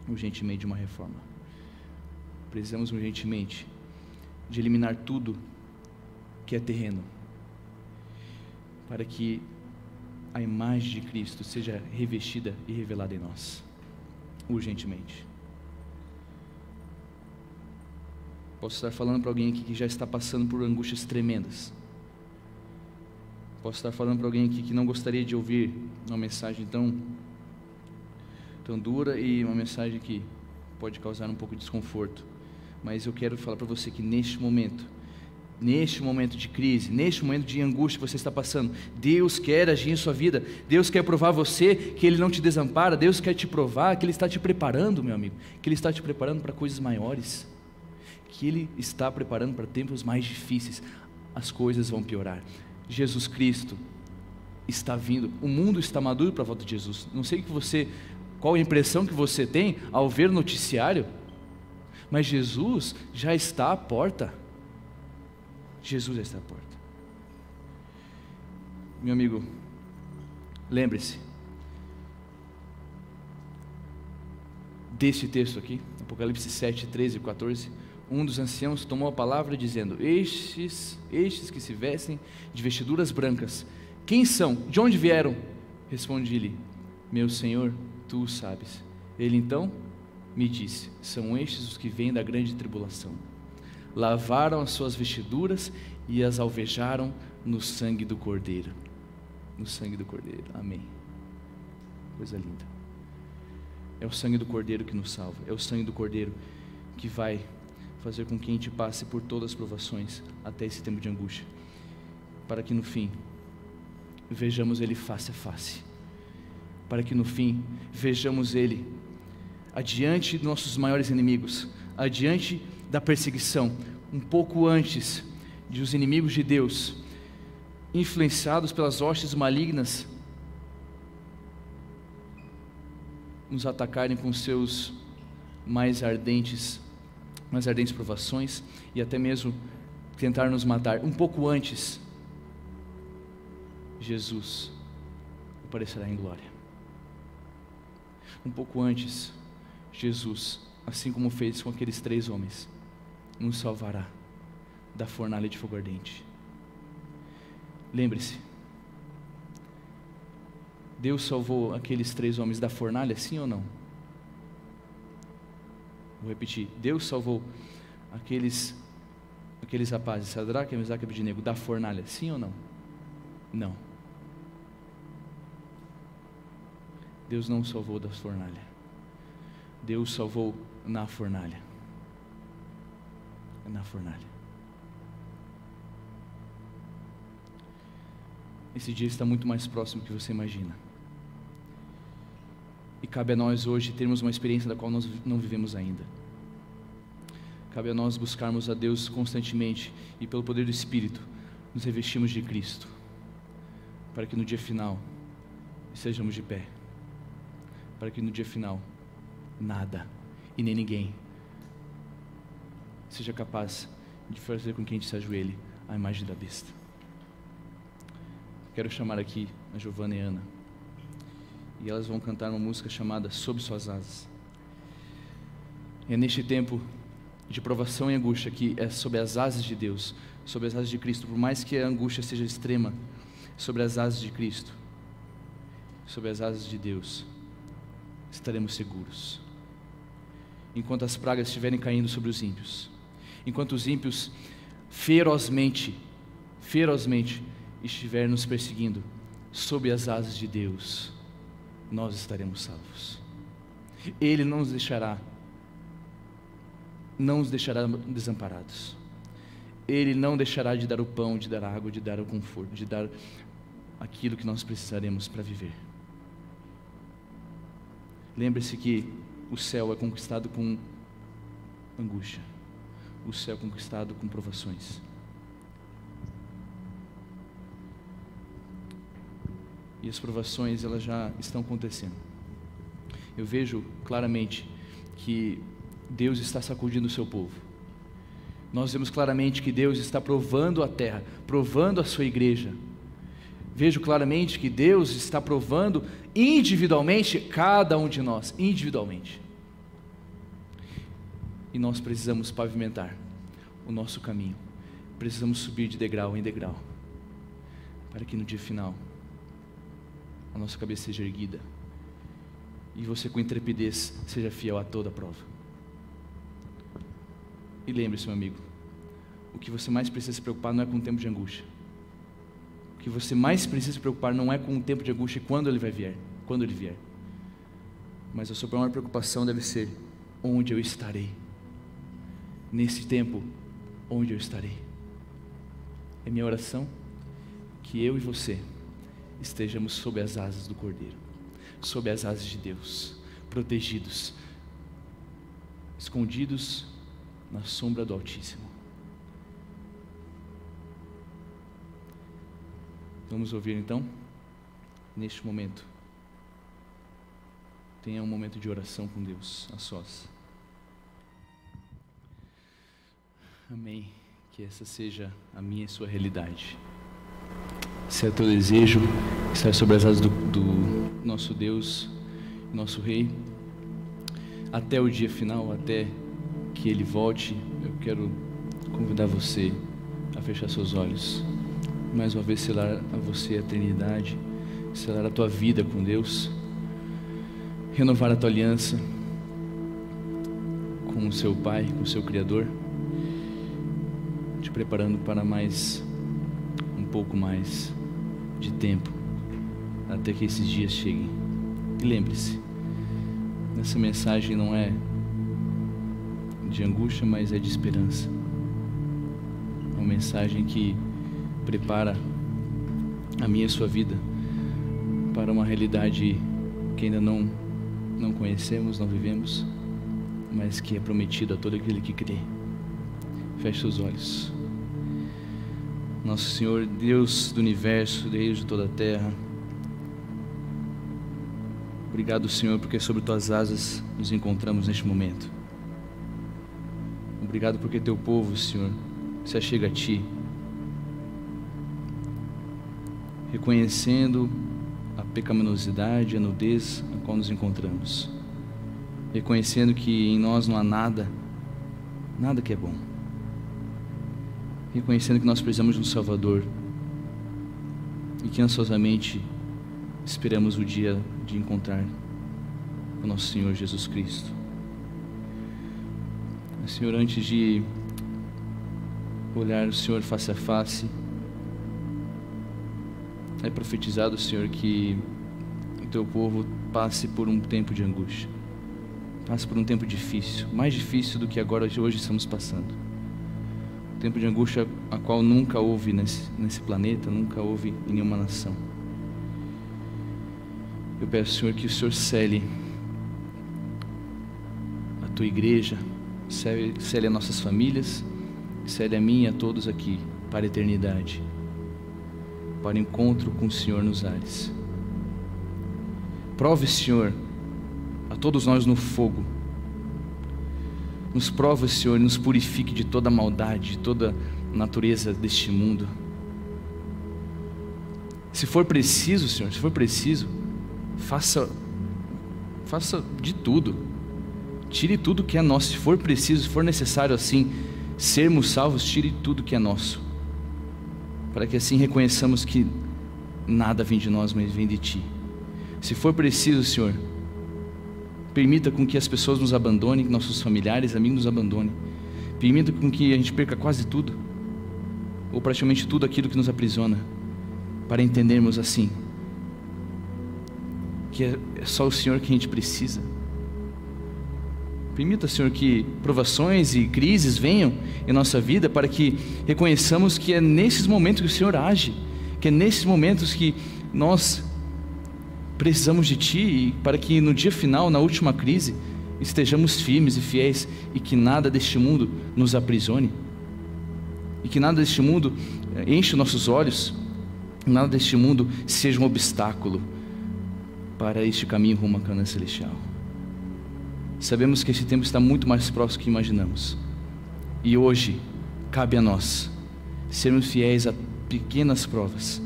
urgentemente de uma reforma. Precisamos urgentemente de eliminar tudo que é terreno, para que a imagem de Cristo seja revestida e revelada em nós, urgentemente. Posso estar falando para alguém aqui que já está passando por angústias tremendas. Posso estar falando para alguém aqui que não gostaria de ouvir uma mensagem tão dura e uma mensagem que pode causar um pouco de desconforto. Mas eu quero falar para você que neste momento de crise, neste momento de angústia que você está passando, Deus quer agir em sua vida. Deus quer provar você que Ele não te desampara. Deus quer te provar que Ele está te preparando, meu amigo, que Ele está te preparando para coisas maiores, que Ele está preparando para tempos mais difíceis. As coisas vão piorar. Jesus Cristo está vindo. O mundo está maduro para a volta de Jesus. Não sei qual a impressão que você tem ao ver o noticiário, mas Jesus já está à porta. Jesus já está à porta. Meu amigo, lembre-se deste texto aqui, Apocalipse 7, 13 e 14. Um dos anciãos tomou a palavra dizendo: estes que se vestem de vestiduras brancas, quem são? De onde vieram? Respondi-lhe: meu Senhor, tu o sabes. Ele então me disse: são estes os que vêm da grande tribulação. Lavaram as suas vestiduras e as alvejaram no sangue do Cordeiro. No sangue do Cordeiro, amém. Coisa linda. É o sangue do Cordeiro que nos salva. É o sangue do Cordeiro que vai fazer com que a gente passe por todas as provações até esse tempo de angústia, para que no fim vejamos Ele face a face, para que no fim vejamos Ele adiante de nossos maiores inimigos, adiante da perseguição, um pouco antes de os inimigos de Deus, influenciados pelas hostes malignas, nos atacarem com seus mais ardentes provações e até mesmo tentar nos matar. Um pouco antes, Jesus aparecerá em glória. Um pouco antes, Jesus, assim como fez com aqueles 3 homens, nos salvará da fornalha de fogo ardente. Lembre-se, Deus salvou aqueles 3 homens da fornalha, sim ou não? Vou repetir, Deus salvou aqueles rapazes, Sadraque, Mesaque e Abednego, da fornalha, sim ou não? Não. Deus não salvou da fornalha. Deus salvou na fornalha. Na fornalha. Esse dia está muito mais próximo do que você imagina. E cabe a nós hoje termos uma experiência da qual nós não vivemos ainda. Cabe a nós buscarmos a Deus constantemente e pelo poder do Espírito nos revestimos de Cristo, para que no dia final estejamos de pé, para que no dia final nada e nem ninguém seja capaz de fazer com que a gente se ajoelhe à imagem da besta. Quero chamar aqui a Giovana e a Ana, e elas vão cantar uma música chamada Sob Suas Asas. É neste tempo de provação e angústia que é sob as asas de Deus, sob as asas de Cristo, por mais que a angústia seja extrema, sobre as asas de Cristo, sob as asas de Deus, estaremos seguros. Enquanto as pragas estiverem caindo sobre os ímpios, enquanto os ímpios ferozmente estiverem nos perseguindo, sob as asas de Deus, nós estaremos salvos. Ele não nos deixará desamparados. Ele não deixará de dar o pão, de dar a água, de dar o conforto, de dar aquilo que nós precisaremos para viver. Lembre-se que o céu é conquistado com angústia. O céu é conquistado com provações. E as provações, elas já estão acontecendo. Eu vejo claramente que Deus está sacudindo o seu povo. Nós vemos claramente que Deus está provando a terra, provando a sua igreja. Vejo claramente que Deus está provando individualmente cada um de nós, individualmente. E nós precisamos pavimentar o nosso caminho. Precisamos subir de degrau em degrau, para que no dia final a nossa cabeça seja erguida e você com intrepidez seja fiel a toda a prova. E lembre-se, meu amigo, o que você mais precisa se preocupar não é com o tempo de angústia. O que você mais precisa se preocupar não é com o tempo de angústia e quando ele vier. Mas a sua maior preocupação deve ser: onde eu estarei? Nesse tempo, onde eu estarei? É minha oração que eu e você estejamos sob as asas do Cordeiro, sob as asas de Deus, protegidos, escondidos na sombra do Altíssimo. Vamos ouvir então, neste momento. Tenha um momento de oração com Deus, a sós. Amém. Que essa seja a minha e a sua realidade. Se é o teu desejo estar sobre as asas do nosso Deus, nosso Rei, até o dia final, até que Ele volte, eu quero convidar você a fechar seus olhos. Mais uma vez selar a você a eternidade, selar a tua vida com Deus, renovar a tua aliança com o seu Pai, com o seu Criador, te preparando para um pouco mais de tempo, até que esses dias cheguem. E lembre-se, essa mensagem não é de angústia, mas é de esperança. É uma mensagem que prepara a minha e a sua vida para uma realidade que ainda não conhecemos, não vivemos, mas que é prometida a todo aquele que crê. Feche seus olhos. Nosso Senhor, Deus do universo, Deus de toda a terra, obrigado, Senhor, porque sobre tuas asas nos encontramos neste momento. Obrigado porque teu povo, Senhor, se achega a ti, reconhecendo a pecaminosidade, a nudez na qual nos encontramos, reconhecendo que em nós não há nada que é bom, reconhecendo que nós precisamos de um Salvador e que ansiosamente esperamos o dia de encontrar o nosso Senhor Jesus Cristo. Senhor, antes de olhar o Senhor face a face, é profetizado, Senhor, que o teu povo passe por um tempo de angústia, passe por um tempo difícil, mais difícil do que agora hoje estamos passando. Um tempo de angústia a qual nunca houve nesse planeta, nunca houve em nenhuma nação. Eu peço, Senhor, que o Senhor cele a tua igreja, cele as nossas famílias, cele a mim e a todos aqui para a eternidade, para o encontro com o Senhor nos ares. Prove, Senhor, a todos nós no fogo. Nos prova, Senhor, e nos purifique de toda maldade, de toda natureza deste mundo. Se for preciso, Senhor, se for preciso, faça de tudo. Tire tudo que é nosso. Se for preciso, se for necessário assim sermos salvos, tire tudo que é nosso, para que assim reconheçamos que nada vem de nós, mas vem de Ti. Se for preciso, Senhor, permita com que as pessoas nos abandonem, que nossos familiares, amigos nos abandonem. Permita com que a gente perca quase tudo, ou praticamente tudo aquilo que nos aprisiona, para entendermos assim que é só o Senhor que a gente precisa. Permita, Senhor, que provações e crises venham em nossa vida, para que reconheçamos que é nesses momentos que o Senhor age, que é nesses momentos que nós precisamos de Ti, e para que no dia final, na última crise, estejamos firmes e fiéis, e que nada deste mundo nos aprisione, e que nada deste mundo enche nossos olhos, nada deste mundo seja um obstáculo para este caminho rumo à Canaã celestial. Sabemos que esse tempo está muito mais próximo do que imaginamos, e hoje cabe a nós sermos fiéis a pequenas provas,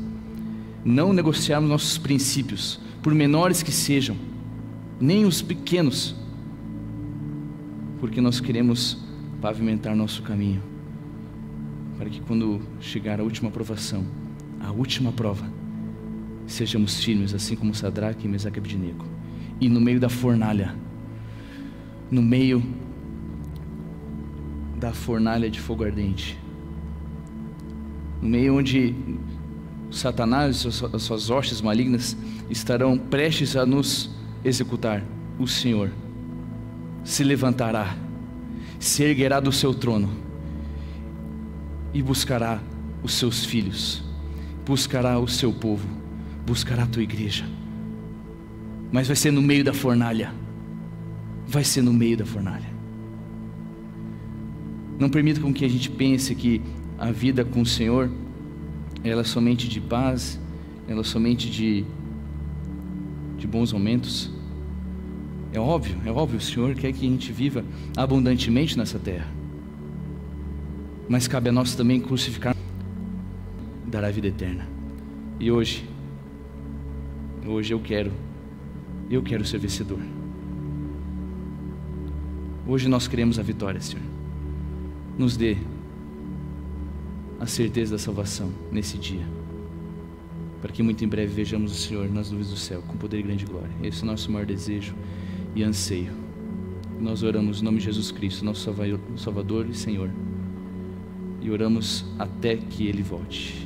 não negociarmos nossos princípios, por menores que sejam, nem os pequenos, porque nós queremos pavimentar nosso caminho, para que quando chegar a última provação, a última prova, sejamos firmes, assim como Sadraque, Mesaque e Abednego, e no meio da fornalha, no meio da fornalha de fogo ardente, no meio onde Satanás e as suas hostes malignas estarão prestes a nos executar. O Senhor se levantará, se erguerá do seu trono e buscará os seus filhos, buscará o seu povo, buscará a tua igreja. Mas vai ser no meio da fornalha. Vai ser no meio da fornalha. Não permita com que a gente pense que a vida com o Senhor, ela é somente de paz, ela é somente de bons momentos. É óbvio, o Senhor quer que a gente viva abundantemente nessa terra. Mas cabe a nós também crucificar, dar a vida eterna. E hoje eu quero ser vencedor. Hoje nós queremos a vitória, Senhor. Nos dê a certeza da salvação nesse dia, para que muito em breve vejamos o Senhor nas nuvens do céu, com poder e grande glória. Esse é o nosso maior desejo e anseio. Nós oramos no nome de Jesus Cristo, nosso Salvador e Senhor, e oramos até que Ele volte.